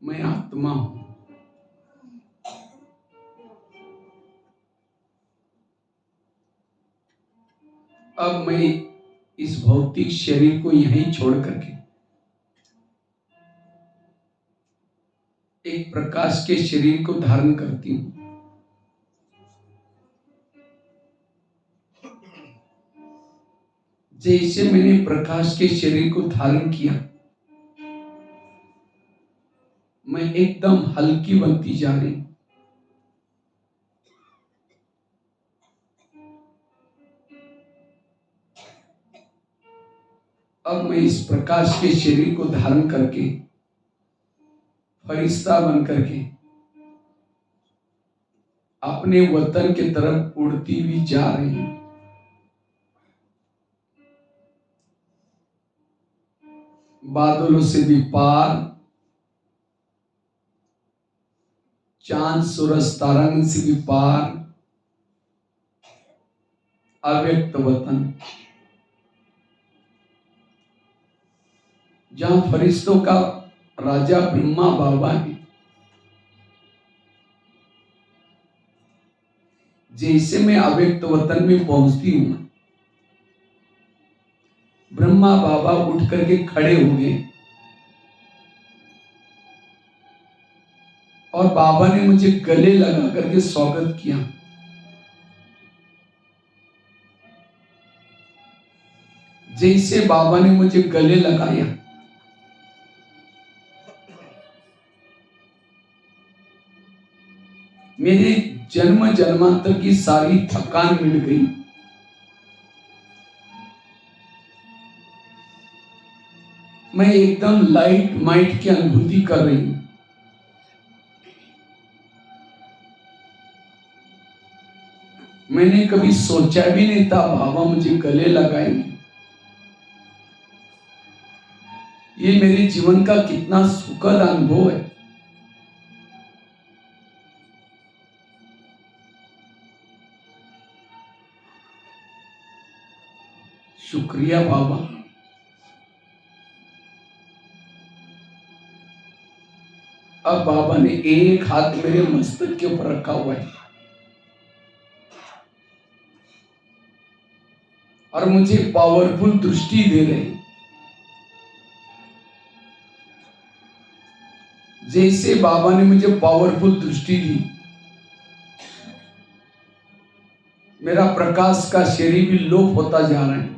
मैं आत्मा हूं। अब मैं इस भौतिक शरीर को यहीं छोड़ करके एक प्रकाश के शरीर को धारण करती हूं। जैसे मैंने प्रकाश के शरीर को धारण किया, मैं एकदम हल्की बनती जा रही हूं। अब मैं इस प्रकाश के शरीर को धारण करके फरिश्ता बन करके अपने वतन की तरफ उड़ती हुई जा रही हूं। बादलों से भी पार, चांद सूरज तारंग से भी पार, अव्यक्त वतन, जहां फरिश्तों का राजा ब्रह्मा बाबा है। जैसे मैं अव्यक्त वतन में पहुंचती हूं, ब्रह्मा बाबा उठ करके खड़े हो गए और बाबा ने मुझे गले लगा करके स्वागत किया। जैसे बाबा ने मुझे गले लगाया, मेरे जन्म जन्मांतर की सारी थकान मिट गई। मैं एकदम लाइट माइट की अनुभूति कर रही हूं। मैंने कभी सोचा भी नहीं था बाबा मुझे गले लगाएंगे। ये मेरे जीवन का कितना सुखद अनुभव है। शुक्रिया बाबा। अब बाबा ने एक हाथ मेरे मस्तक के ऊपर रखा हुआ है और मुझे पावरफुल दृष्टि दे रहे हैं। जैसे बाबा ने मुझे पावरफुल दृष्टि दी, मेरा प्रकाश का शरीर भी लोप होता जा रहा है।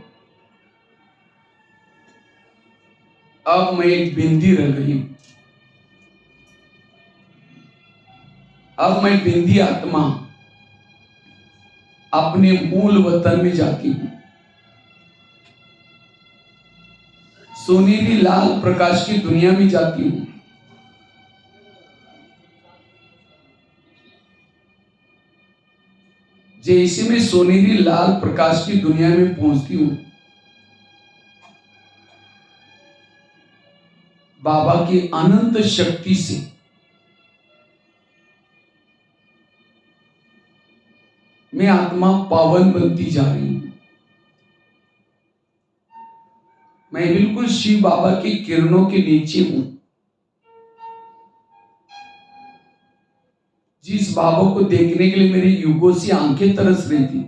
अब मैं एक बिंदी रह गई हूं। अब मैं बिंदी आत्मा अपने मूल वतन में जाती हूं। सोनेरी लाल प्रकाश की दुनिया में जाती हूं। जैसे मैं सोनेरी लाल प्रकाश की दुनिया में पहुंचती हूं, बाबा की अनंत शक्ति से मैं आत्मा पावन बनती जा रही हूं। मैं बिल्कुल शिव बाबा की किरणों के नीचे हूं। जिस बाबा को देखने के लिए मेरी युगों से आंखें तरस रही थी,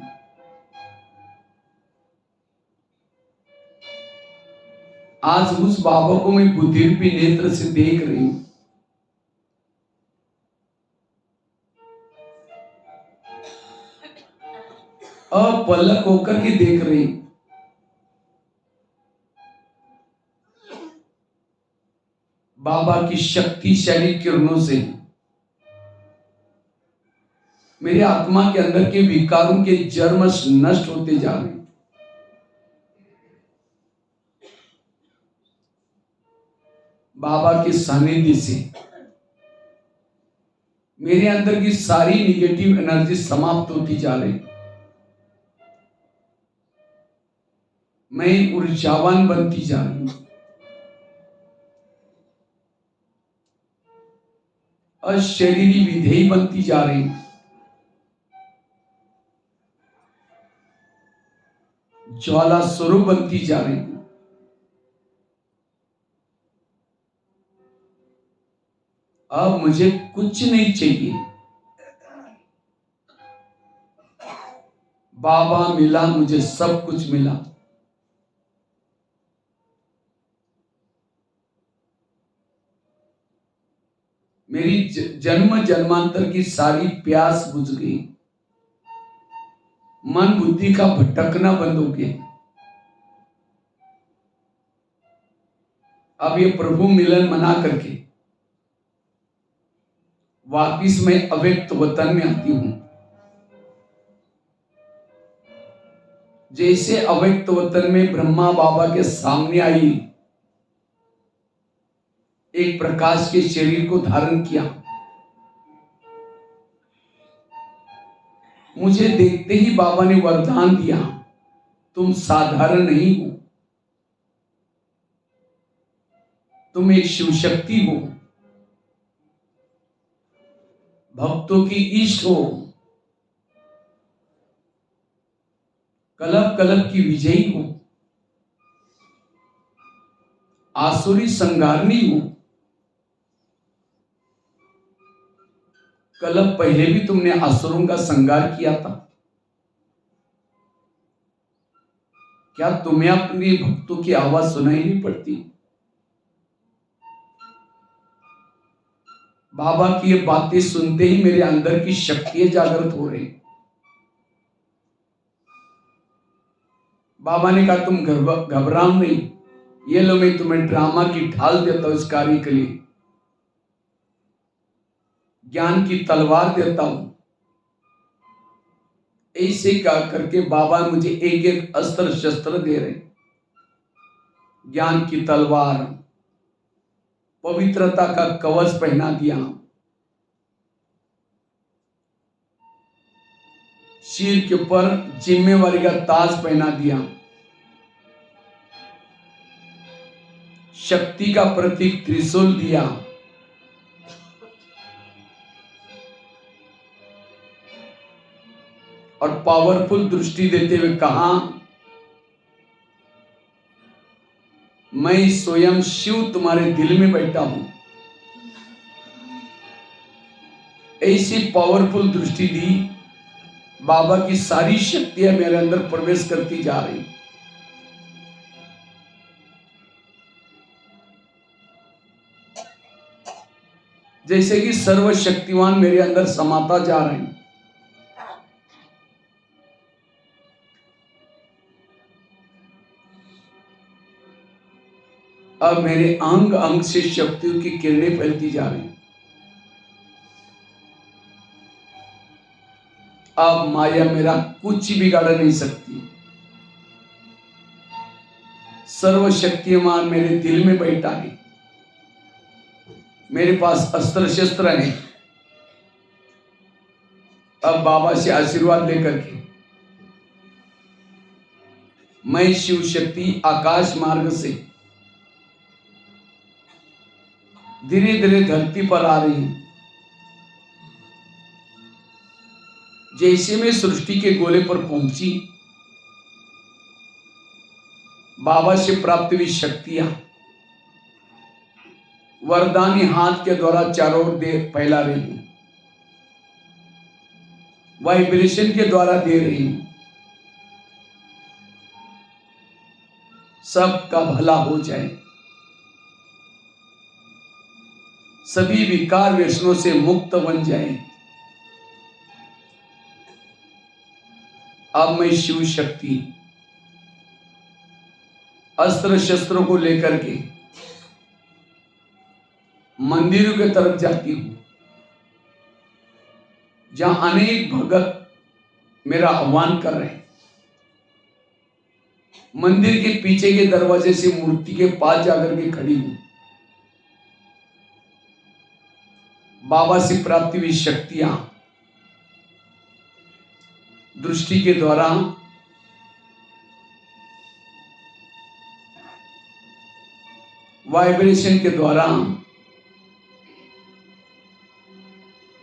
आज उस बाबा को मैं बुद्धिरूपी नेत्र से देख रही हूं। अपलक होकर के देख रही हूं। बाबा की शक्तिशाली किरणों से मेरी आत्मा के अंदर के विकारों के जर्म नष्ट होते जा रहे हैं। बाबा के सानिध्य से मेरे अंदर की सारी निगेटिव एनर्जी समाप्त होती जा रही। मैं ऊर्जावान बनती जा रही हूं। अशरीरी विधेयी बनती जा रही हूं। ज्वाला स्वरूप बनती जा रही हूं। अब मुझे कुछ नहीं चाहिए। बाबा मिला, मुझे सब कुछ मिला। मेरी जन्म जन्मांतर की सारी प्यास बुझ गई। मन बुद्धि का भटकना बंद हो गया। अब ये प्रभु मिलन मना करके वापिस मैं अव्यक्त वतन में आती हूं। जैसे अव्यक्त वतन में ब्रह्मा बाबा के सामने आई, एक प्रकाश के शरीर को धारण किया, मुझे देखते ही बाबा ने वरदान दिया, तुम साधारण नहीं हो, तुम एक शिव शक्ति हो, भक्तों की इष्ट हो, कलप कलप की विजयी हो, आसुरी संगारनी हो। कलप पहले भी तुमने असुरों का संगार किया था। क्या तुम्हें अपनी भक्तों की आवाज सुनाई नहीं पड़ती? बाबा की ये बातें सुनते ही मेरे अंदर की शक्तियां जागृत हो रही। बाबा ने कहा तुम घबराओ नहीं, ये लो मैं तुम्हें ड्रामा की ढाल देता हूं, इस कार्य के लिए ज्ञान की तलवार देता हूं। ऐसे क्या करके बाबा मुझे एक एक अस्त्र शस्त्र दे रहे, ज्ञान की तलवार, पवित्रता का कवच पहना दिया, सिर के ऊपर जिम्मेवारी का ताज पहना दिया, शक्ति का प्रतीक त्रिशूल दिया, और पावरफुल दृष्टि देते हुए कहा, मैं स्वयं शिव तुम्हारे दिल में बैठा हूं। ऐसी पावरफुल दृष्टि दी, बाबा की सारी शक्तियां मेरे अंदर प्रवेश करती जा रही। जैसे कि सर्वशक्तिवान मेरे अंदर समाता जा रहे हैं। अब मेरे अंग अंग से शक्तियों की किरणें फैलती जा रही। अब माया मेरा कुछ बिगाड़ नहीं सकती। सर्वशक्तिमान मेरे दिल में बैठा है। मेरे पास अस्त्र शस्त्र है। अब बाबा से आशीर्वाद लेकर के मैं शिव शक्ति आकाश मार्ग से धीरे धीरे धरती पर आ रही हूं। जैसे मैं सृष्टि के गोले पर पहुंची, बाबा से प्राप्त हुई शक्तियां वरदानी हाथ के द्वारा चारों ओर फैला रही हूं, वाइब्रेशन के द्वारा दे रही हूं। सबका भला हो जाए, सभी विकार व्यसनों से मुक्त बन जाए। अब मैं शिव शक्ति अस्त्र शस्त्रों को लेकर के मंदिरों की तरफ जाती हूं, जहां अनेक भगत मेरा आह्वान कर रहे हैं। मंदिर के पीछे के दरवाजे से मूर्ति के पास जाकर के खड़ी हूं। बाबा से प्राप्ति हुई शक्तियां दृष्टि के द्वारा वाइब्रेशन के द्वारा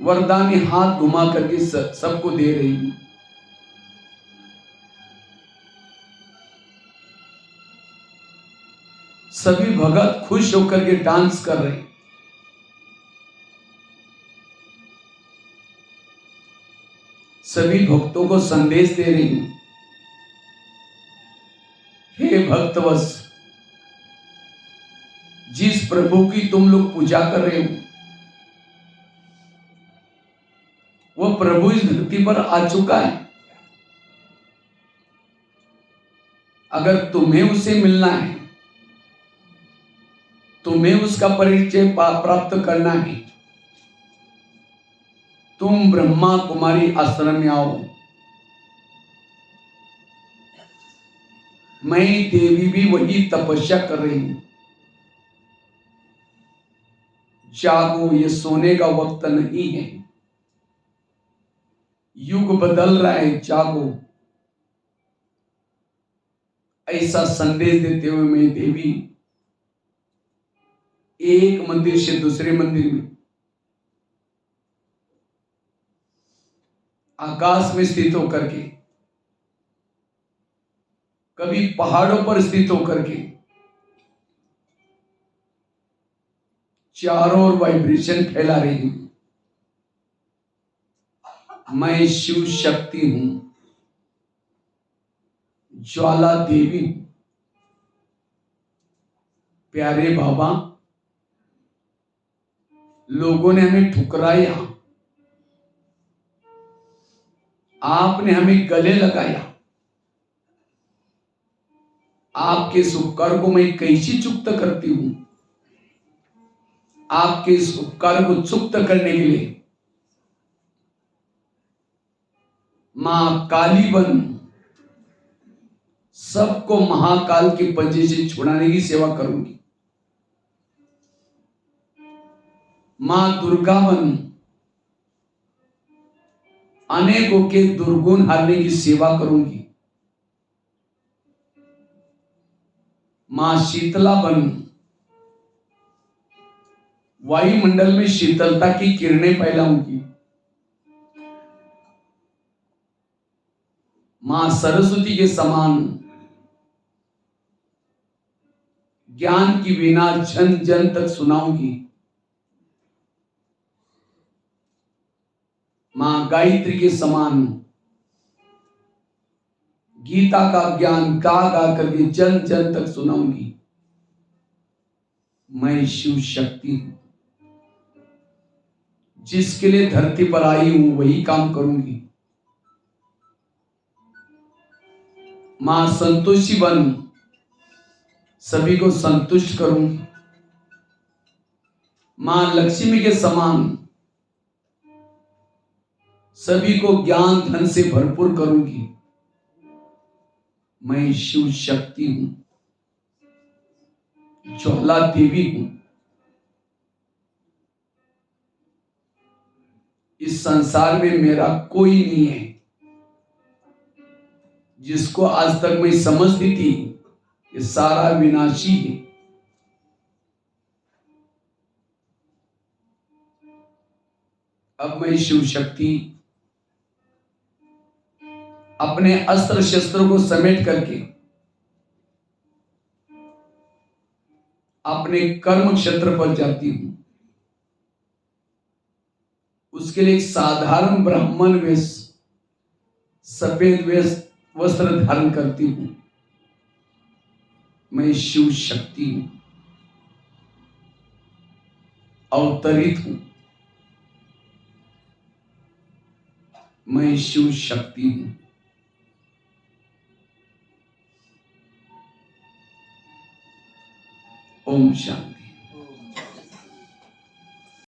वरदानी हाथ घुमा करके सबको दे रही हूं। सभी भगत खुश होकर के डांस कर रहे हैं। सभी भक्तों को संदेश दे रही हूं। हे भक्तवश, जिस प्रभु की तुम लोग पूजा कर रहे हो वो प्रभु इस धरती पर आ चुका है। अगर तुम्हें उसे मिलना है, तुम्हें उसका परिचय प्राप्त करना है, तुम ब्रह्मा कुमारी आश्रम में आओ। मैं देवी भी वही तपस्या कर रही हूं। जागो, ये सोने का वक्त नहीं है। युग बदल रहा है, जागो। ऐसा संदेश देते हुए मैं देवी एक मंदिर से दूसरे मंदिर में, आकाश में स्थित होकर के, कभी पहाड़ों पर स्थित होकर के चारों ओर वाइब्रेशन फैला रही हूं। मैं शिव शक्ति हूं, ज्वाला देवी। प्यारे बाबा, लोगों ने हमें ठुकराया, आपने हमें गले लगाया। आपके इस उपकार को मैं कैसे चुक्त करती हूं। आपके इस उपकार को चुक्त करने के लिए मां काली बन सबको महाकाल के पंजे से छुड़ाने की सेवा करूंगी। मां दुर्गा बन अनेकों के दुर्गुण हारने की सेवा करूंगी। मां शीतला बन वायुमंडल में शीतलता की किरणें फैलाऊंगी। मां सरस्वती के समान ज्ञान की वीणा जन जन तक सुनाऊंगी। मां गायत्री के समान गीता का ज्ञान गा गा करके जन जन तक सुनाऊंगी। मैं शिव शक्ति हूं, जिसके लिए धरती पर आई हूं वही काम करूंगी। मां संतोषी बन सभी को संतुष्ट करूंगी। मां लक्ष्मी के समान सभी को ज्ञान धन से भरपूर करूंगी। मैं शिव शक्ति हूं, ज्वाला देवी हूं। इस संसार में मेरा कोई नहीं है। जिसको आज तक मैं समझती थी ये सारा विनाशी है, अब मैं शिव शक्ति अपने अस्त्र शस्त्रों को समेट करके अपने कर्म क्षेत्र पर जाती हूं। उसके लिए एक साधारण ब्राह्मण वेश, सफेद वेश वस्त्र धारण करती हूं। मैं शिव शक्ति हूं, अवतरित हूं। मैं शिव शक्ति हूं। ओम शांति।